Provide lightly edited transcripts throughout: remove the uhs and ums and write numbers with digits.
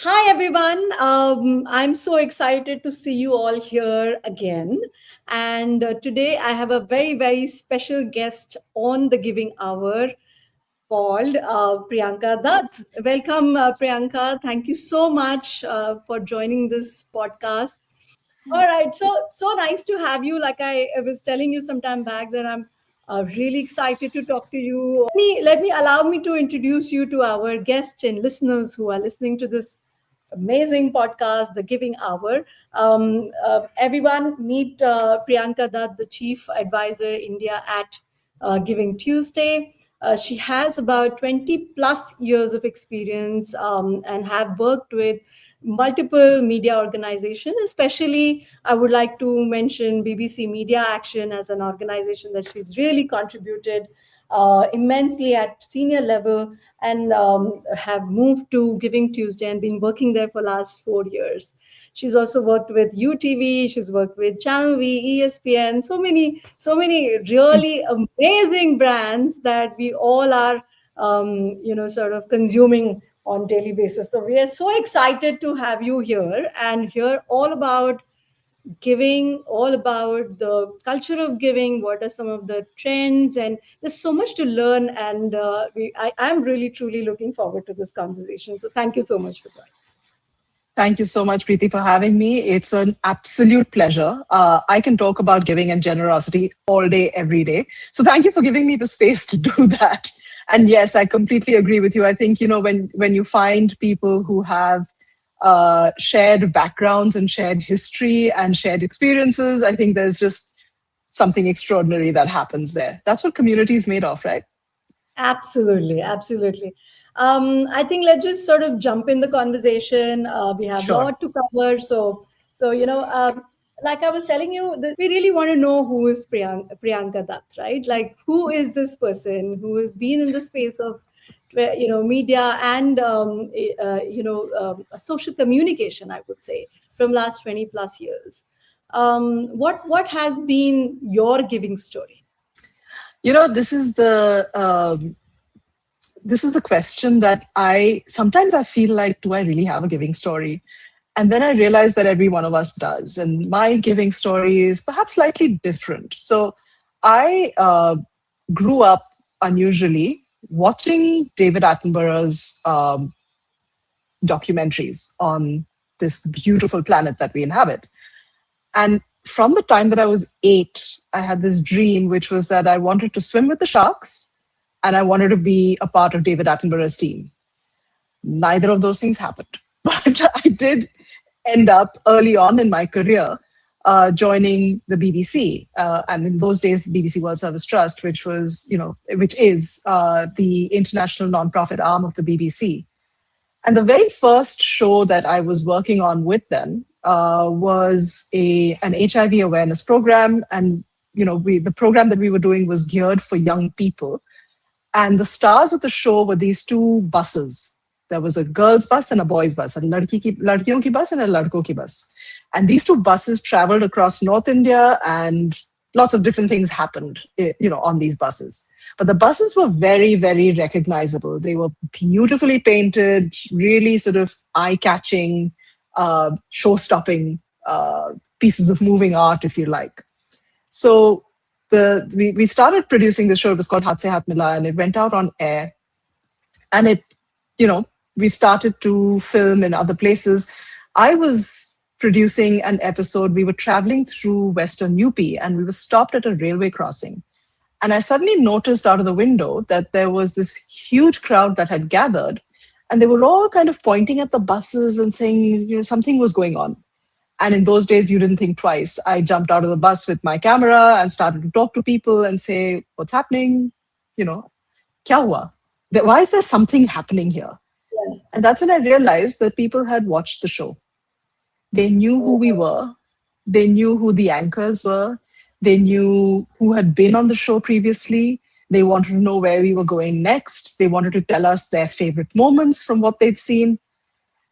Hi, everyone. I'm so excited to see you all here again. And today I have a very, very special guest on the Giving Hour called Priyanka Dutt. Welcome, Priyanka. Thank you so much for joining this podcast. All right, so nice to have you. Like I was telling you some time back that I'm really excited to talk to you. Let me allow me to introduce you to our guests and listeners who are listening to this amazing podcast, The Giving Hour. Everyone, meet Priyanka Dutt, the Chief Advisor India at Giving Tuesday. She has about 20 plus years of experience and have worked with multiple media organizations. Especially I would like to mention BBC Media Action as an organization that she's really contributed immensely at senior level, and have moved to Giving Tuesday and been working there for last 4 years. She's also worked with UTV. She's worked with Channel V, ESPN. So many really amazing brands that we all are, sort of consuming on daily basis. So we are so excited to have you here and hear all about giving, all about the culture of giving. What are some of the trends? And there's so much to learn. And I'm really, truly looking forward to this conversation. So thank you so much for that. Thank you so much, Preeti, for having me. It's an absolute pleasure. I can talk about giving and generosity all day, every day. So thank you for giving me the space to do that. And yes, I completely agree with you. I think, when you find people who have shared backgrounds and shared history and shared experiences, I think there's just something extraordinary that happens there. That's what community is made of, right? Absolutely, absolutely. I think let's just sort of jump in the conversation. We have a Sure. lot to cover, like I was telling you, we really want to know who is Priyanka Dutt, right? Like, who is this person who has been in the space of, media and social communication, I would say, from last 20 plus years. What has been your giving story? This is a question that I sometimes I feel like, do I really have a giving story? And then I realize that every one of us does. And my giving story is perhaps slightly different. So I grew up unusually watching David Attenborough's documentaries on this beautiful planet that we inhabit. And from the time that I was 8, I had this dream, which was that I wanted to swim with the sharks and I wanted to be a part of David Attenborough's team. Neither of those things happened. But I did end up early on in my career joining the BBC. And in those days, the BBC World Service Trust, which is the international nonprofit arm of the BBC. And the very first show that I was working on with them was an HIV awareness program. And the program that we were doing was geared for young people. And the stars of the show were these two buses. There was a girls' bus and a boys' bus, a ladkiyon ki bus and a ladko ki bus. And these two buses traveled across North India, and lots of different things happened, on these buses. But the buses were very, very recognizable. They were beautifully painted, really sort of eye-catching, show-stopping pieces of moving art, if you like. So we started producing the show. It was called Hath Se Hath Mila, and it went out on air. And we started to film in other places. I was producing an episode. We were traveling through Western UP, and we were stopped at a railway crossing. And I suddenly noticed out of the window that there was this huge crowd that had gathered, and they were all kind of pointing at the buses and saying, something was going on. And in those days, you didn't think twice. I jumped out of the bus with my camera and started to talk to people and say, what's happening? Kya hua? Why is there something happening here? Yeah. And that's when I realized that people had watched the show. They knew who we were. They knew who the anchors were. They knew who had been on the show previously. They wanted to know where we were going next. They wanted to tell us their favorite moments from what they'd seen.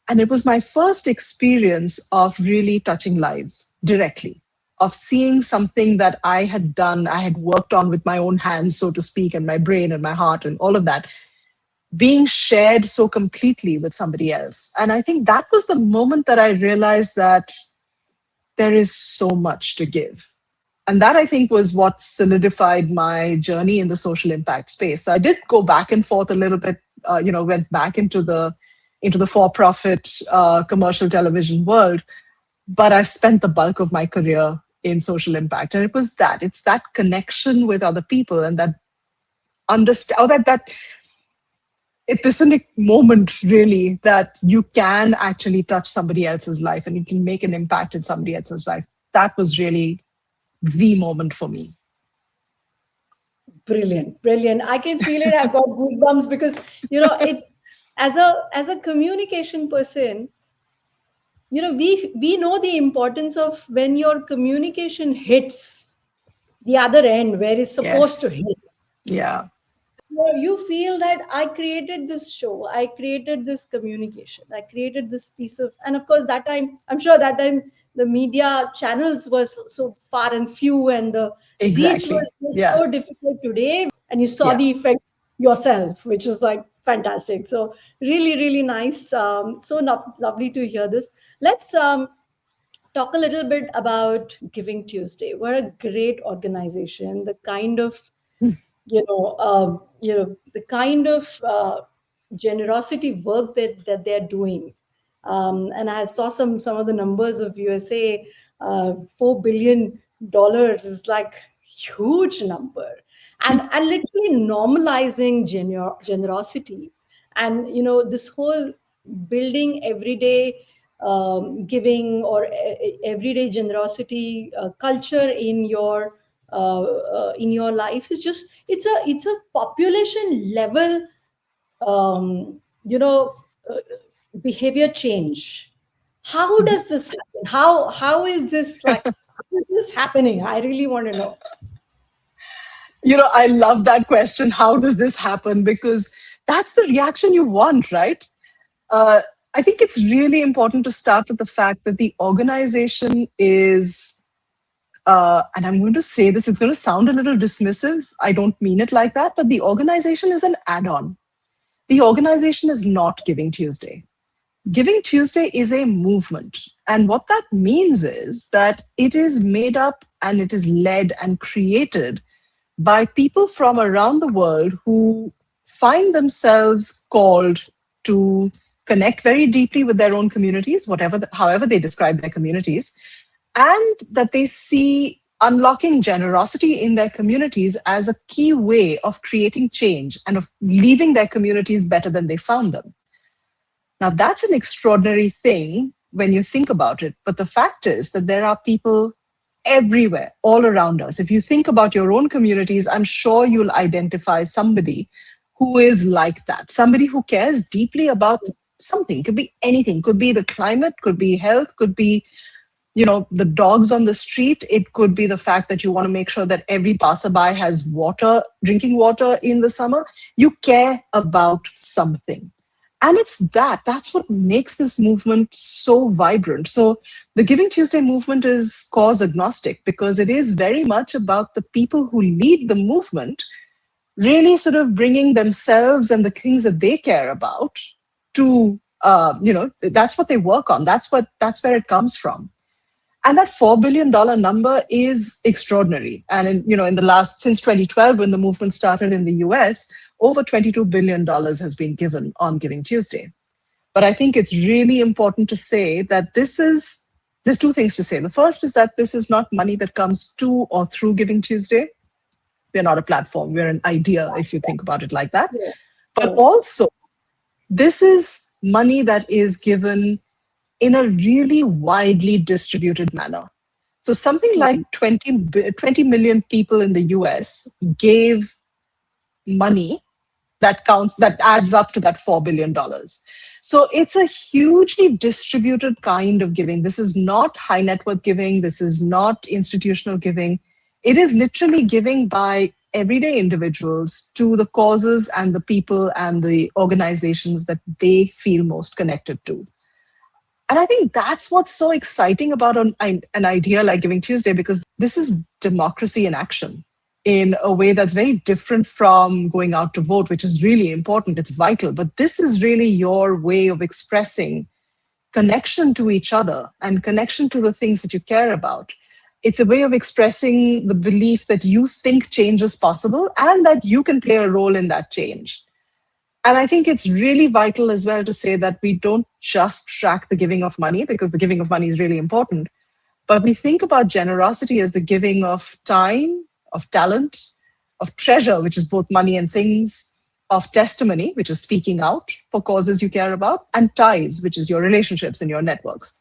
And it was my first experience of really touching lives directly, of seeing something that I had done, I had worked on with my own hands, so to speak, and my brain and my heart and all of that, being shared so completely with somebody else. And I think that was the moment that I realized that there is so much to give. And that I think was what solidified my journey in the social impact space. So I did go back and forth a little bit, went back into the for-profit commercial television world, but I've spent the bulk of my career in social impact. And it's that connection with other people and that understand, or that epiphanic moment, really, that you can actually touch somebody else's life and you can make an impact in somebody else's life. That was really the moment for me. Brilliant, brilliant. I can feel it. I've got goosebumps because it's as a communication person, we know the importance of when your communication hits the other end where it's supposed to Yes. hit. Yeah. You feel that I created this show, I created this communication, I created this piece of, and of course that time, I'm sure that time the media channels was so far and few, and the reach was Exactly. just Yeah. so difficult today, and you saw Yeah. the effect yourself, which is like fantastic. So really, really nice. So lovely to hear this. Let's talk a little bit about Giving Tuesday. What a great organization! The kind of the kind of generosity work that they're doing. And I saw some of the numbers of USA. $4 billion is like huge number, and literally normalizing generosity, and this whole building everyday giving, or everyday generosity culture in your life is just, it's a population level um, you know uh, behavior change. How does this happen? How is this, like, how is this happening? I really want to know. I love that question. How does this happen? Because that's the reaction you want, right? Uh, I think it's really important to start with the fact that the organization is, and I'm going to say this, it's going to sound a little dismissive. I don't mean it like that, but the organization is an add on. The organization is not Giving Tuesday. Giving Tuesday is a movement. And what that means is that it is made up and it is led and created by people from around the world who find themselves called to connect very deeply with their own communities, however they describe their communities, and that they see unlocking generosity in their communities as a key way of creating change and of leaving their communities better than they found them. Now, that's an extraordinary thing when you think about it. But the fact is that there are people everywhere, all around us. If you think about your own communities, I'm sure you'll identify somebody who is like that, somebody who cares deeply about something. Could be anything, could be the climate, could be health, could be the dogs on the street. It could be the fact that you want to make sure that every passerby has water, drinking water in the summer. You care about something. And that's what makes this movement so vibrant. So the Giving Tuesday movement is cause agnostic because it is very much about the people who lead the movement really sort of bringing themselves and the things that they care about to, that's what they work on. That's where it comes from. And that $4 billion number is extraordinary. And in the last, since 2012, when the movement started in the US, over $22 billion has been given on Giving Tuesday. But I think it's really important to say that there's two things to say. The first is that this is not money that comes to or through Giving Tuesday. We're not a platform, we're an idea, if you think about it like that. Yeah. But also, this is money that is given in a really widely distributed manner. So something like 20 million people in the US gave money that adds up to that $4 billion. So it's a hugely distributed kind of giving. This is not high net worth giving. This is not institutional giving. It is literally giving by everyday individuals to the causes and the people and the organizations that they feel most connected to. And I think that's what's so exciting about an idea like Giving Tuesday, because this is democracy in action. in a way that's very different from going out to vote, which is really important. It's vital. But this is really your way of expressing connection to each other and connection to the things that you care about. It's a way of expressing the belief that you think change is possible and that you can play a role in that change. And I think it's really vital as well to say that we don't just track the giving of money, because the giving of money is really important, but we think about generosity as the giving of time, of talent, of treasure, which is both money and things, of testimony, which is speaking out for causes you care about, and ties, which is your relationships and your networks.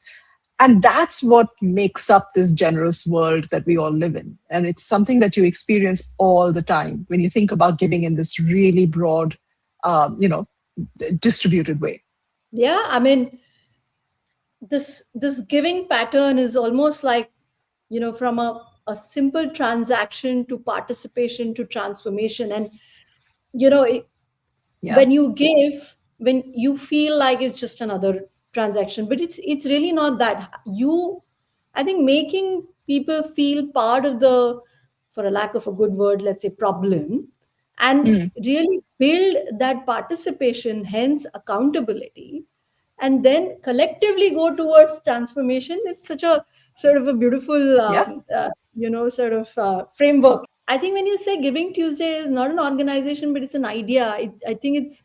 And that's what makes up this generous world that we all live in. And it's something that you experience all the time when you think about giving in this really broad, you know, distributed way. Yeah, I mean, this giving pattern is almost like, from a simple transaction to participation to transformation. And you know it, Yeah. when you give, when you feel like it's just another transaction, but it's really not that. I think making people feel part of the, for a lack of a good word, let's say, problem, and Mm. really build that participation, hence accountability, and then collectively go towards transformation is such a sort of a beautiful Yeah. sort of framework. I think when you say Giving Tuesday is not an organization, but it's an idea, I think it's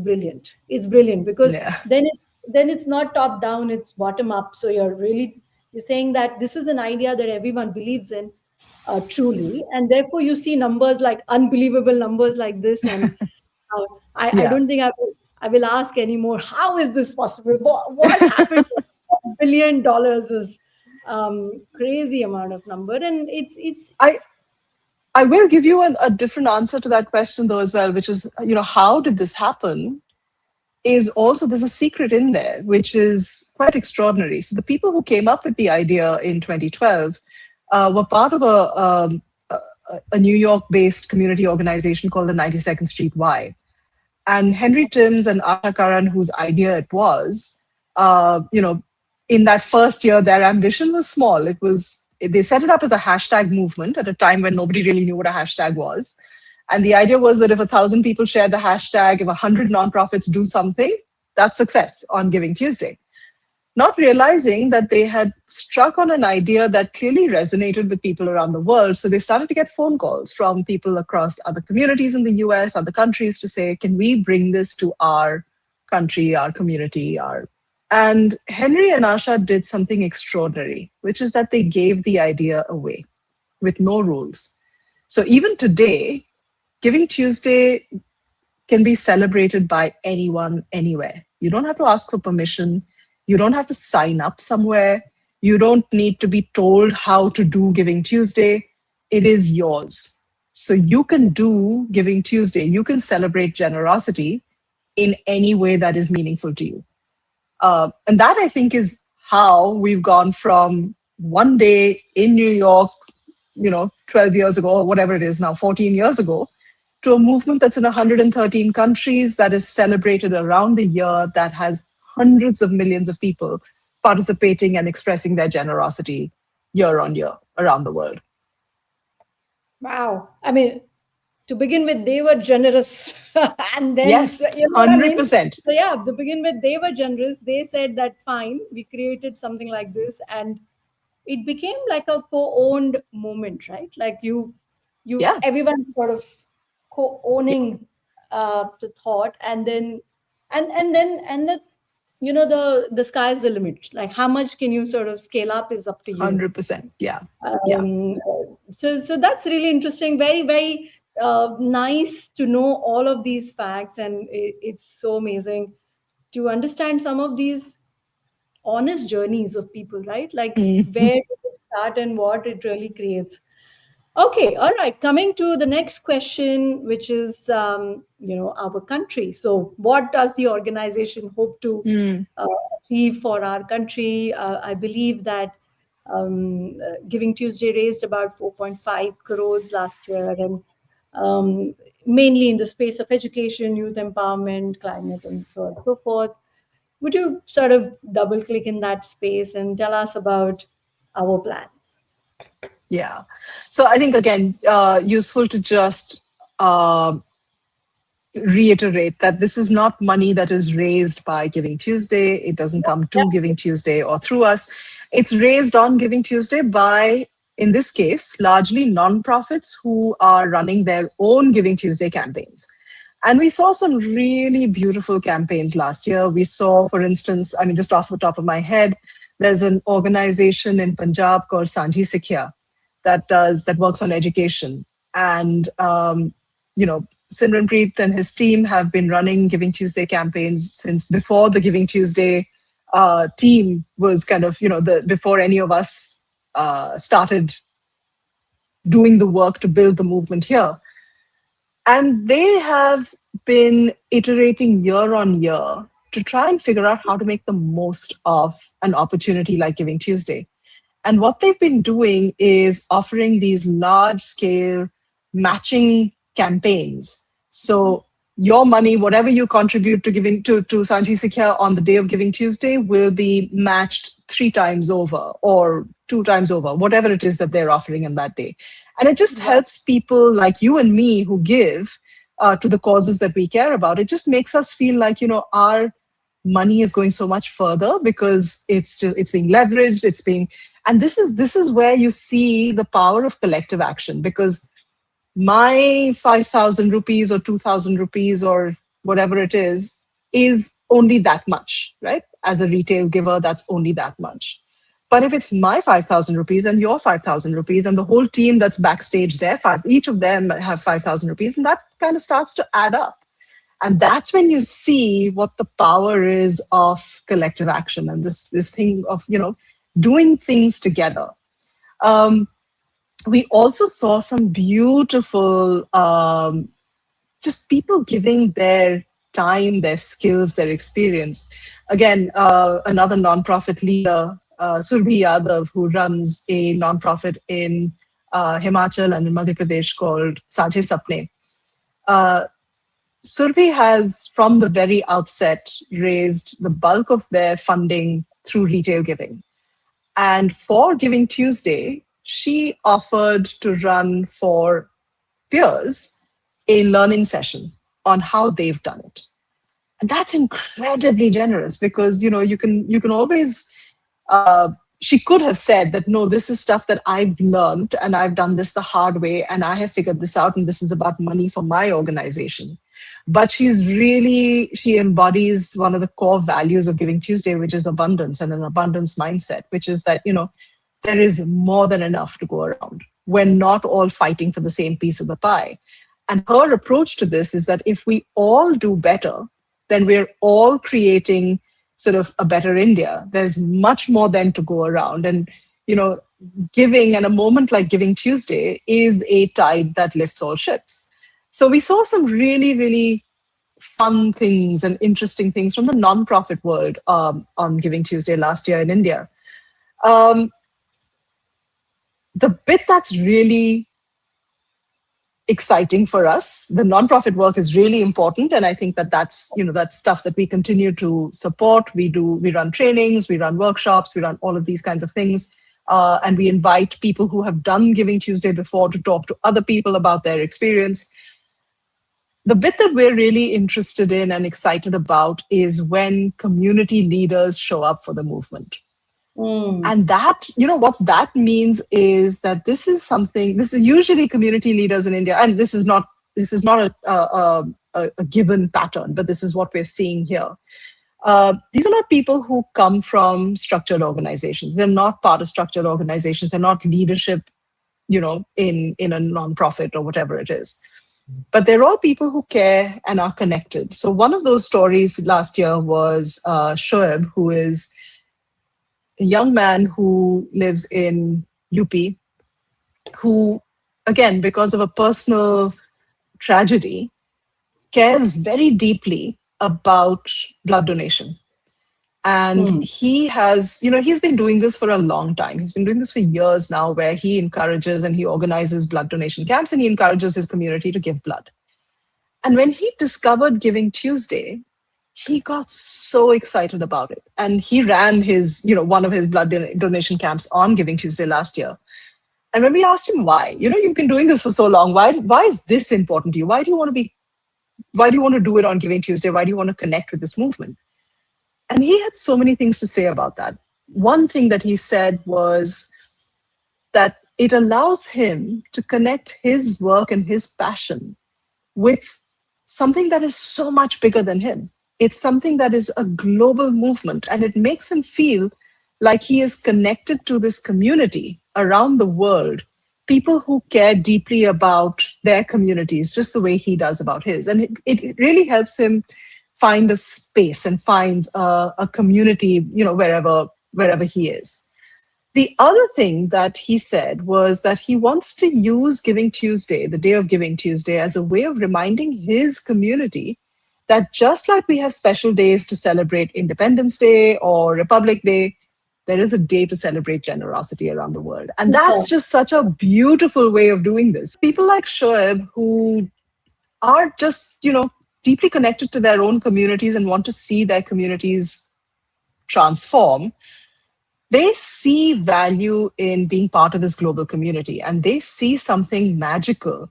brilliant. It's brilliant because Yeah. then it's not top down, it's bottom up. So you're saying that this is an idea that everyone believes in, truly, and therefore you see numbers like unbelievable numbers like this, and I Yeah. don't think I will ask anymore. How is this possible? What happened? $1 billion is crazy amount of number, and it's I I will give you a different answer to that question though as well, which is, how did this happen? Is also there's a secret in there, which is quite extraordinary. So the people who came up with the idea in 2012 were part of a New York-based community organization called the 92nd Street Y. And Henry Timms and Asha Karan, whose idea it was, uh, you know, in that first year, their ambition was small. They set it up as a hashtag movement at a time when nobody really knew what a hashtag was. And the idea was that if 1,000 people share the hashtag, if 100 nonprofits do something, that's success on Giving Tuesday. Not realizing that they had struck on an idea that clearly resonated with people around the world. So they started to get phone calls from people across other communities in the US, other countries, to say, can we bring this to our country, our community, our. And Henry and Asha did something extraordinary, which is that they gave the idea away with no rules. So even today, Giving Tuesday can be celebrated by anyone, anywhere. You don't have to ask for permission. You don't have to sign up somewhere. You don't need to be told how to do Giving Tuesday. It is yours. So you can do Giving Tuesday. You can celebrate generosity in any way that is meaningful to you. And that, I think, is how we've gone from one day in New York, 12 years ago, or whatever it is now, 14 years ago, to a movement that's in 113 countries, that is celebrated around the year, that has hundreds of millions of people participating and expressing their generosity year on year around the world. wow. I mean, to begin with, they were generous, and then Yes, you know what I mean. 100%. So yeah, to begin with, they were generous. They said that fine, we created something like this, and it became like a co-owned moment, right? Like Yeah, everyone sort of co-owning the thought, and then and the the sky's the limit. Like how much can you sort of scale up is up to you. 100%. Yeah, yeah. um, so that's really interesting, very very nice to know all of these facts, and it's so amazing to understand some of these honest journeys of people, right? Like Mhm. where did it start and what it really creates. Okay, all right. Coming to the next question, which is, our country. So, what does the organization hope to Mm. uh, achieve for our country? I believe that Giving Tuesday raised about 4.5 crores last year, and mainly in the space of education, youth empowerment, climate, and so on and so forth. Would you sort of double click in that space and tell us about our plans? Yeah. So I think, again, useful to just uh, reiterate that this is not money that is raised by Giving Tuesday. It doesn't come to Giving Tuesday or through us. It's raised on Giving Tuesday by, in this case, largely nonprofits who are running their own Giving Tuesday campaigns. And we saw some really beautiful campaigns last year. We saw, for instance, I mean, just off the top of my head, there's an organization in Punjab called Sanji Sikhya that works on education. And you know, Simranpreet and his team have been running Giving Tuesday campaigns since before the Giving Tuesday team was kind of, the before any of us started doing the work to build the movement here. And they have been iterating year on year to try and figure out how to make the most of an opportunity like Giving Tuesday. And what they've been doing is offering these large scale matching campaigns. So your money, whatever you contribute to Sanji Sikhya on the day of Giving Tuesday, will be matched 3 times over or 2 times over, whatever it is that they're offering in that day. And it just Wow. helps people like you and me who give to the causes that we care about. It just makes us feel like, our money is going so much further because it's being leveraged, it's being, and this is where you see the power of collective action, because my 5,000 rupees or 2,000 rupees or whatever it is only that much, right? As a retail giver, that's only that much. But if it's my 5,000 rupees and your 5,000 rupees and the whole team that's backstage there, each of them have 5,000 rupees, and that kind of starts to add up. And that's when you see what the power is of collective action and this thing of, doing things together. Um, we also saw some beautiful, just people giving their time, their skills, their experience. Again, another nonprofit leader, Surbhi Yadav, who runs a nonprofit in Himachal and in Madhya Pradesh called Saje Sapne. Surbhi has, from the very outset, raised the bulk of their funding through retail giving. And for Giving Tuesday, she offered to run for peers a learning session on how they've done it. And that's incredibly generous because you can always she could have said that, no, this is stuff that I've learned and I've done this the hard way and I have figured this out and this is about money for my organization. But she embodies one of the core values of Giving Tuesday, which is abundance and an abundance mindset, which is that, there is more than enough to go around. We're not all fighting for the same piece of the pie. And her approach to this is that if we all do better, then we're all creating sort of a better India. There's much more then to go around. And, giving and a moment like Giving Tuesday is a tide that lifts all ships. So we saw some really, really fun things and interesting things from the nonprofit world on Giving Tuesday last year in India. The bit that's really exciting for us, the nonprofit work is really important, and I think that's stuff that we continue to support. We run trainings, we run workshops, we run all of these kinds of things, and we invite people who have done Giving Tuesday before to talk to other people about their experience. The bit that we're really interested in and excited about is when community leaders show up for the movement. Mm. And that, what that means is that this is usually community leaders in India, and this is not a given pattern, but this is what we're seeing here. These are not people who come from structured organizations. They're not part of structured organizations. They're not leadership, in a nonprofit or whatever it is. But they're all people who care and are connected. So one of those stories last year was Shoaib, who is a young man who lives in UP, who, again, because of a personal tragedy, cares very deeply about blood donation. And he has, he's been doing this for a long time. He's been doing this for years now, where he encourages and he organizes blood donation camps and he encourages his community to give blood. And when he discovered Giving Tuesday, he got so excited about it. And he ran one of his blood donation camps on Giving Tuesday last year. And when we asked him why, you've been doing this for so long. Why is this important to you? Why do you want to do it on Giving Tuesday? Why do you want to connect with this movement? And he had so many things to say about that. One thing that he said was that it allows him to connect his work and his passion with something that is so much bigger than him. It's something that is a global movement, and it makes him feel like he is connected to this community around the world, people who care deeply about their communities, just the way he does about his. And it really helps him find a space and finds a community, wherever he is. The other thing that he said was that he wants to use Giving Tuesday, the day of Giving Tuesday, as a way of reminding his community that just like we have special days to celebrate Independence Day or Republic Day, there is a day to celebrate generosity around the world. And that's just such a beautiful way of doing this. People like Shoaib who are just, deeply connected to their own communities and want to see their communities transform, they see value in being part of this global community, and they see something magical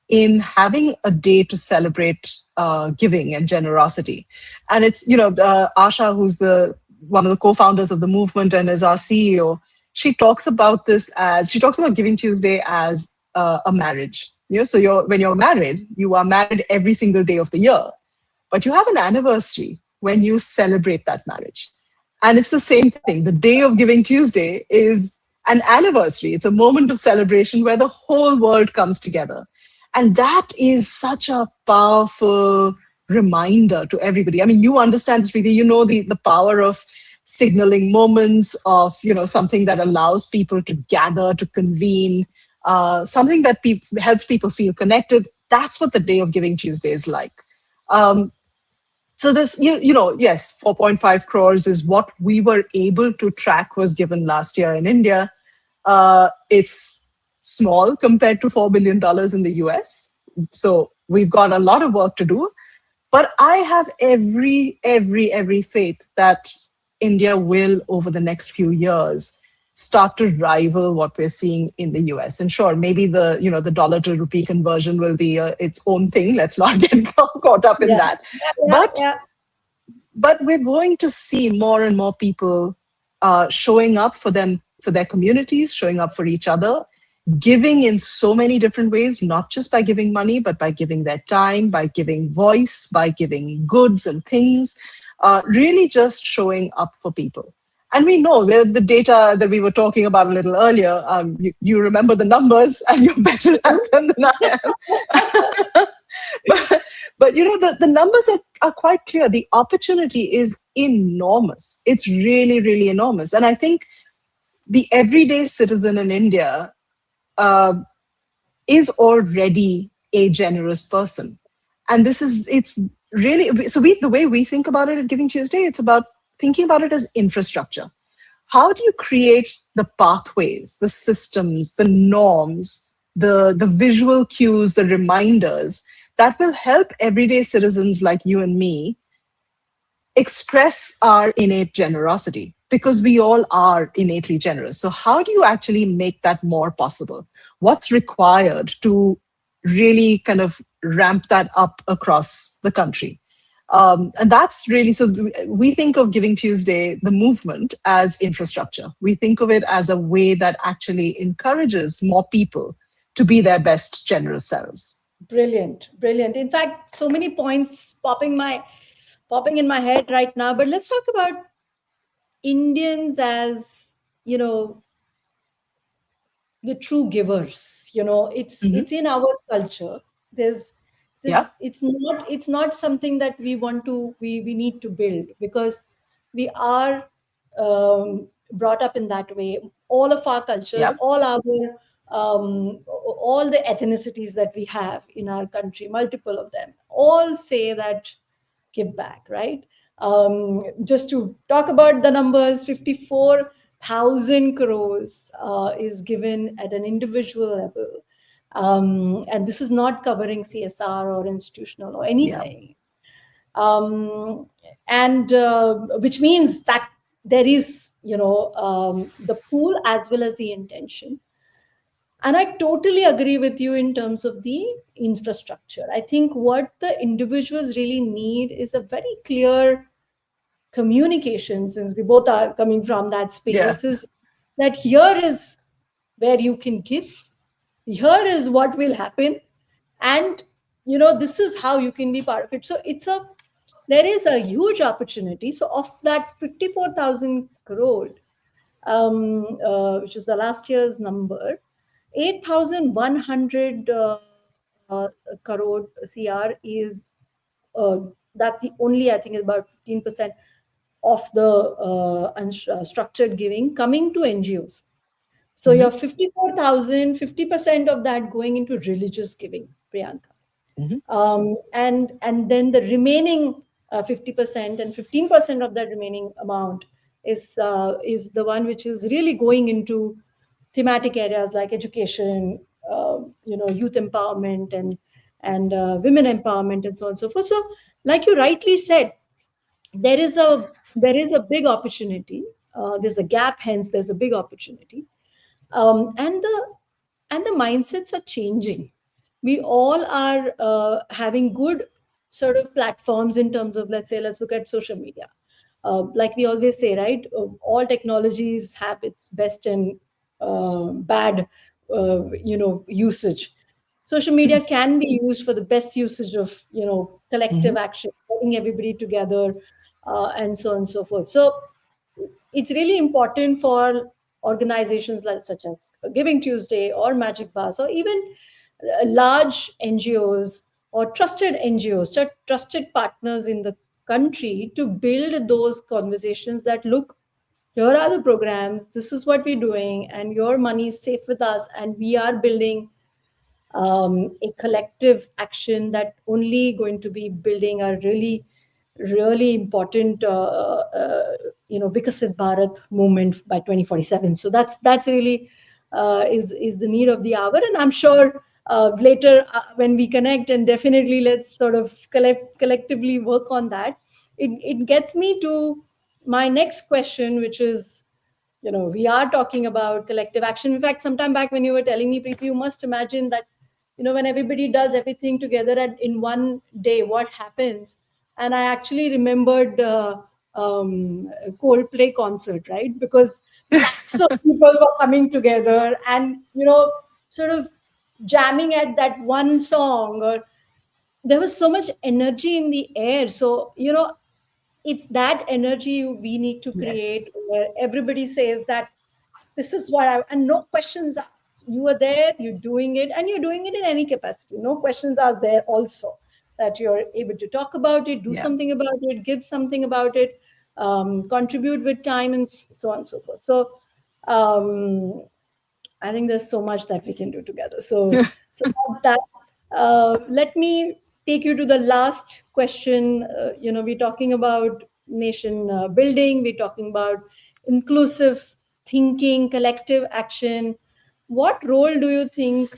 in having a day to celebrate giving and generosity. And it's, Asha, who's one of the co-founders of the movement and is our CEO, she talks about Giving Tuesday as a marriage. So when you're married, you are married every single day of the year, but you have an anniversary when you celebrate that marriage. And it's the same thing. The day of Giving Tuesday is an anniversary. It's a moment of celebration where the whole world comes together. And that is such a powerful reminder to everybody. I mean, you understand this, Preeti. You know the power of signaling moments of, something that allows people to gather, to convene, something that helps people feel connected. That's what the day of Giving Tuesday is like. So this, yes, 4.5 crores is what we were able to track was given last year in India. It's small compared to $4 billion in the US. So we've got a lot of work to do. But I have every faith that India will, over the next few years, start to rival what we're seeing in the US. And sure, maybe the dollar to rupee conversion will be its own thing. Let's not get caught up in that. But Yeah. but we're going to see more and more people showing up for their communities, showing up for each other, giving in so many different ways, not just by giving money, but by giving their time, by giving voice, by giving goods and things, really just showing up for people. And we know the data that we were talking about a little earlier, you remember the numbers and you're better at them than I am. but the numbers are quite clear. The opportunity is enormous. It's really, really enormous. And I think the everyday citizen in India uh, is already a generous person. And it's really, so the way we think about it at Giving Tuesday, it's about thinking about it as infrastructure. How do you create the pathways, the systems, the norms, the visual cues, the reminders that will help everyday citizens like you and me express our innate generosity, because we all are innately generous. So, how do you actually make that more possible? What's required to really kind of ramp that up across the country? And that's really, so we think of Giving Tuesday, the movement, as infrastructure. We think of it as a way that actually encourages more people to be their best generous selves. Brilliant, brilliant. In fact, so many points popping in my head right now. But let's talk about Indians as, the true givers. Hmm. It's in our culture. There's Yeah, this it's not something that we need to build, because we are brought up in that way. All of our cultures, yeah, all the ethnicities that we have in our country, multiple of them, all say that give back, right? Just to talk about the numbers, 54,000 crores is given at an individual level. And this is not covering CSR or institutional or yeah. anything. And which means that there is, the pool as well as the intention. And I totally agree with you in terms of the infrastructure. I think what the individuals really need is a very clear communication, since we both are coming from that Yeah. space, is that here is where you can give, here is what will happen, and this is how you can be part of it. So there is a huge opportunity. So of that 54,000 crore, which is the last year's number, 8,100 uh, crore CR is, uh, that's the only, I think, about 15% of the unstructured giving coming to NGOs. So Hmm. your 54,000, 50% of that going into religious giving, Priyanka. Hmm. And then the remaining 50% and 15% of that remaining amount is the one which is really going into thematic areas like education, youth empowerment, and women empowerment, and so on and so forth. So, like you rightly said, there is a big opportunity. There's a gap, hence there's a big opportunity. Um, and the and the mindsets are changing. We all are having good sort of platforms in terms of, let's look at social media. Like we always say, right, all technologies have its best and bad usage. Social media can be used for the best usage of collective Hmm. action, getting everybody together, and so on and so forth. So it's really important for organizations like such as Giving Tuesday or Magic Bus, or even large NGOs or trusted NGOs, trusted partners in the country, to build those conversations that, look, here are the programs, this is what we're doing, and your money is safe with us, and we are building a collective action that only going to be building a really, really important, Vikasit Bharat movement by 2047. So that's really is the need of the hour, and I'm sure later when we connect, and definitely let's sort of collectively work on that. It gets me to my next question, which is, we are talking about collective action. In fact, sometime back when you were telling me, Preeti, you must imagine that, when everybody does everything together in one day, what happens. And I actually remembered a Coldplay concert, right? Because lakhs of people were coming together and, sort of jamming at that one song, or there was so much energy in the air. So, it's that energy we need to create, Yes. where everybody says that this is what and no questions asked. You are there, you're doing it, and you're doing it in any capacity. No questions asked there also. That you're able to talk about it, do Yeah. something about it, give something about it, contribute with time, and so on and so forth. So, um, I think there's so much that we can do together. So that's that. Let me take you to the last question. We're talking about nation building. We're talking about inclusive thinking, collective action. What role do you think,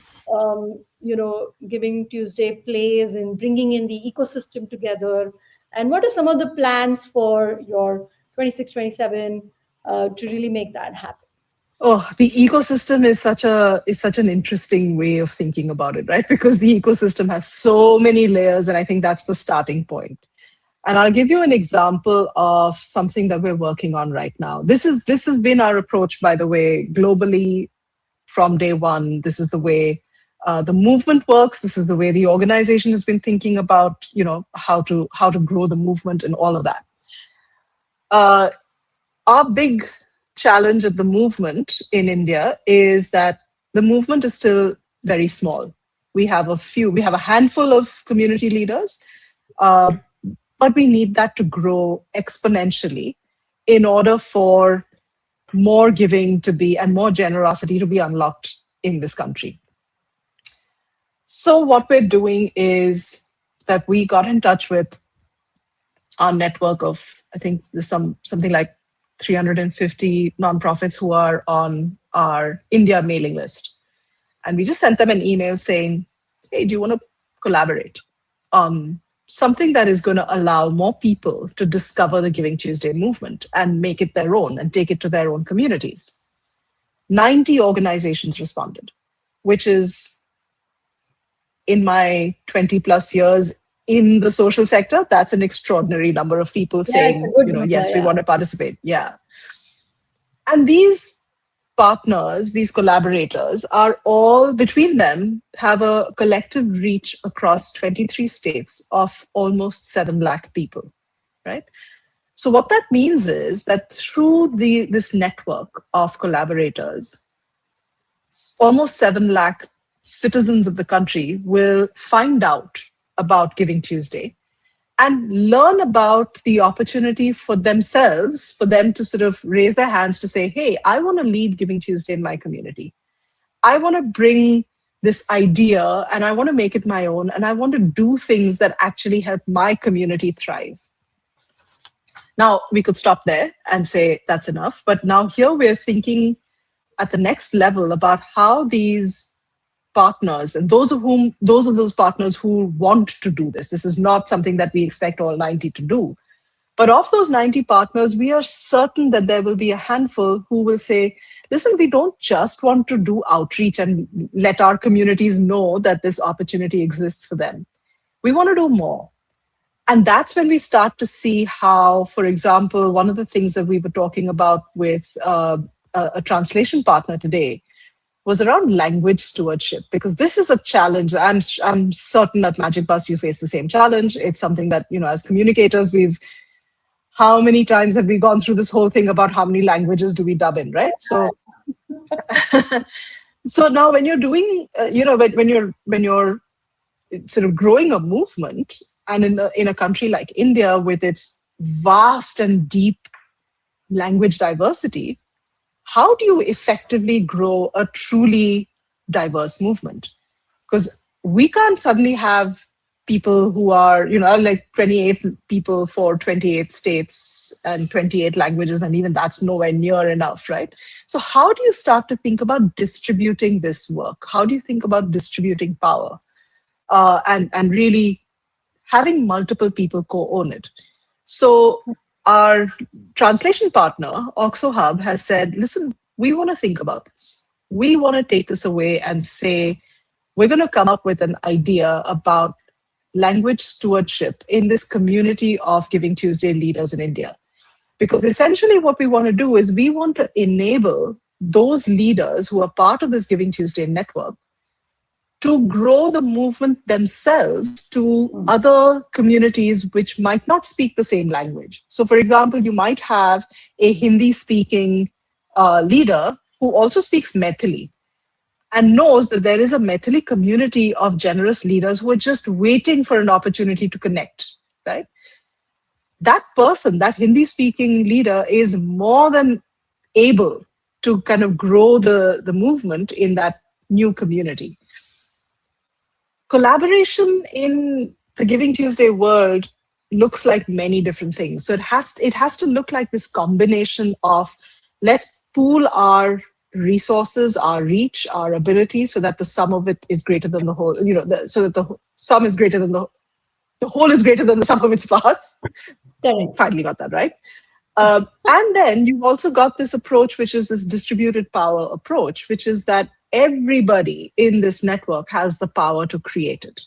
Giving Tuesday plays in bringing in the ecosystem together? And what are some of the plans for your 26-27 to really make that happen? Oh, the ecosystem is such an interesting way of thinking about it, right? Because the ecosystem has so many layers, and I think that's the starting point. And I'll give you an example of something that we're working on right now. This has been our approach, by the way, globally from day one. This is the way the movement works. This is the way the organization has been thinking about, how to grow the movement and all of that. Uh, our big challenge at the movement in India is that the movement is still very small. We have a handful of community leaders, uh, but we need that to grow exponentially in order for more giving to be and more generosity to be unlocked in this country. So, what we're doing is that we got in touch with our network of, I think there's something like 350 nonprofits who are on our India mailing list. And we just sent them an email saying, hey, do you want to collaborate on something that is going to allow more people to discover the Giving Tuesday movement and make it their own and take it to their own communities? 90 organizations responded. which is, in my 20 plus years in the social sector, that's an extraordinary number of people Yeah, it's a saying, good number. yes, we Yeah. want to participate. Yeah. And these partners, these collaborators, are all between them have a collective reach across 23 states of almost 7 lakh people, right? So what that means is that through this network of collaborators, almost 7 lakh citizens of the country will find out about Giving Tuesday and learn about the opportunity for themselves, for them to sort of raise their hands to say, hey, I want to lead Giving Tuesday in my community. I want to bring this idea and I want to make it my own. And I want to do things that actually help my community thrive. Now, we could stop there and say that's enough. But now here we're thinking at the next level about how these partners and those of those partners who want to do this. This is not something that we expect all 90 to do. But of those 90 partners, we are certain that there will be a handful who will say, listen, we don't just want to do outreach and let our communities know that this opportunity exists for them. We want to do more. And that's when we start to see how, for example, one of the things that we were talking about with a translation partner today was around language stewardship, because this is a challenge. I'm certain at Magic Bus you face the same challenge. It's something that, as communicators, how many times have we gone through this whole thing about how many languages do we dub in, right? So, so now when you're doing, when you're sort of growing a movement, and in a country like India with its vast and deep language diversity, how do you effectively grow a truly diverse movement? Because we can't suddenly have people who are, like 28 people for 28 states and 28 languages, and even that's nowhere near enough, right? So how do you start to think about distributing this work? How do you think about distributing power, and really having multiple people co-own it? So our translation partner, Oxo Hub, has said, listen, we want to think about this. We want to take this away and say, we're going to come up with an idea about language stewardship in this community of Giving Tuesday leaders in India. Because essentially what we want to do is we want to enable those leaders who are part of this Giving Tuesday network to grow the movement themselves to other communities which might not speak the same language. So, for example, you might have a Hindi speaking leader who also speaks Maithili and knows that there is a Maithili community of generous leaders who are just waiting for an opportunity to connect, right? That person, that Hindi speaking leader, is more than able to kind of grow the movement in that new community. Collaboration in the Giving Tuesday world looks like many different things. So it has to look like this combination of, let's pool our resources, our reach, our abilities, so that the sum of it is greater than the whole. So that the sum is greater than the whole is greater than the sum of its parts. Correct. Finally got that right. And then you've also got this approach, which is this distributed power approach, which is that everybody in this network has the power to create it.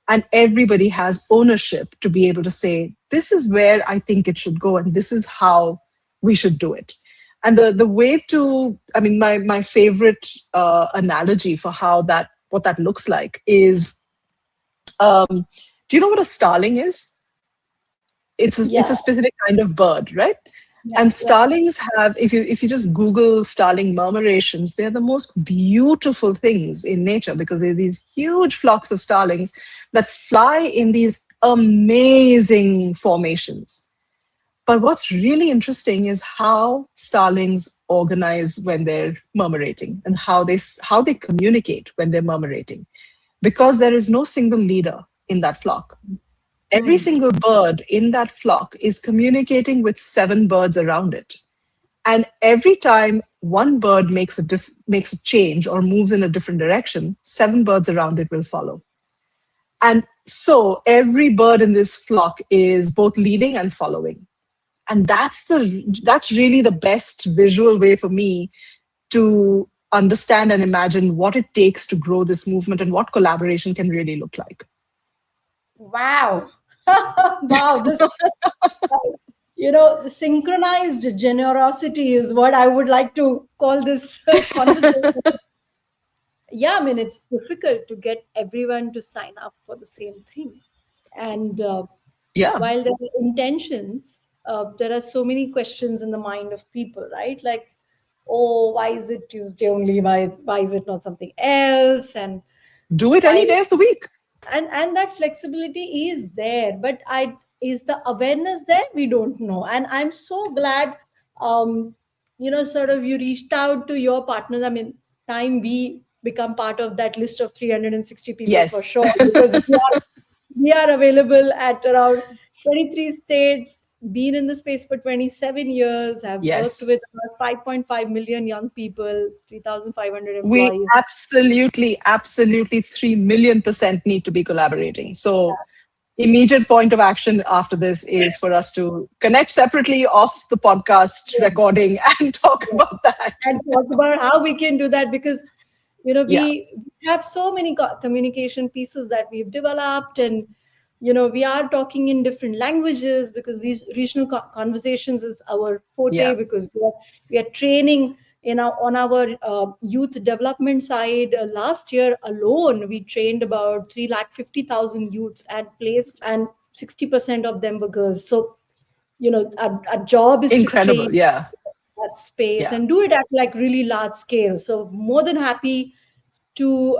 And everybody has ownership to be able to say, this is where I think it should go, and this is how we should do it. And the way to, my favorite analogy for what that looks like is, do you know what a starling is? It's a specific kind of bird, right? Yeah, and starlings have, if you just Google starling murmurations, they're the most beautiful things in nature, because they're these huge flocks of starlings that fly in these amazing formations. But what's really interesting is how starlings organize when they're murmurating, and how they communicate when they're murmurating, because there is no single leader in that flock. Every single bird in that flock is communicating with 7 birds around it. And every time one bird makes a change or moves in a different direction, 7 birds around it will follow. And so every bird in this flock is both leading and following. And that's really the best visual way for me to understand and imagine what it takes to grow this movement and what collaboration can really look like. Wow. Wow. Synchronized generosity is what I would like to call this conversation. Yeah, I mean, it's difficult to get everyone to sign up for the same thing. And Yeah, while there are intentions, there are so many questions in the mind of people, right? Like, oh, why is it Tuesday only? Why is it not something else? And do it any why day of the week. and that flexibility is there, but I is the awareness there? We don't know. And I'm so glad, um sort of you reached out to your partners. I mean, time we become part of that list of 360 people for Yes. sure, because we are available at around 23 states, been in the space for 27 years, have worked with Yes. about 5.5 million young people, 3,500 We employees. absolutely 3 million% need to be collaborating. So, immediate point of action after this is for us to connect separately off the podcast Yeah. recording and talk Yeah. about that. And talk about how we can do that, because Yeah, we have so many communication pieces that we've developed, and we are talking in different languages because these regional conversations is our forte, yeah, because we are training on our youth development side. Last year alone we trained about 350,000 youths and placed, and 60% of them were girls. So our job is to train incredible. Yeah, that space yeah, and do it at like really large scale. So more than happy to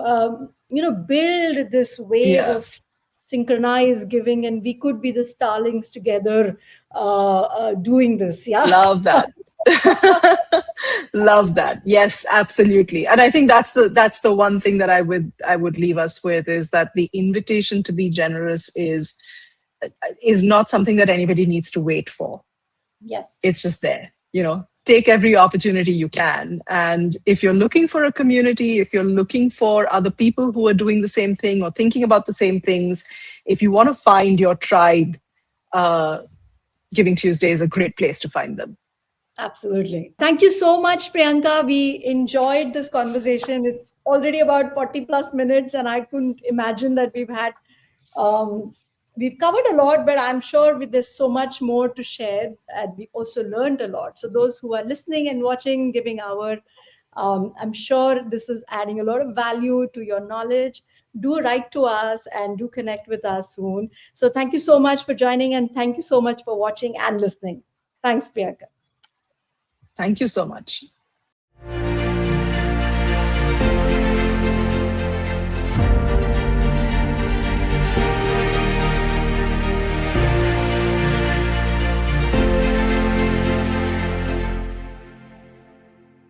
build this wave yeah. of synchronized giving, and we could be the starlings together, doing this. Yeah. Love that. Love that. Yes, absolutely. And I think that's the one thing that I would leave us with, is that the invitation to be generous is not something that anybody needs to wait for. Yes, It's just there. Take every opportunity you can. And if you're looking for a community, if you're looking for other people who are doing the same thing or thinking about the same things, if you want to find your tribe, uh, Giving Tuesday is a great place to find them. absolutely. Thank you so much, Priyanka. We enjoyed this conversation. It's already about 40 plus minutes, and I couldn't imagine that um, we've covered a lot, but I'm sure there's so much more to share, and we also learned a lot. So those who are listening and watching Giving Hour, I'm sure this is adding a lot of value to your knowledge. Do write to us and do connect with us soon. So thank you so much for joining, and thank you so much for watching and listening. Thanks, Priyanka. Thank you so much.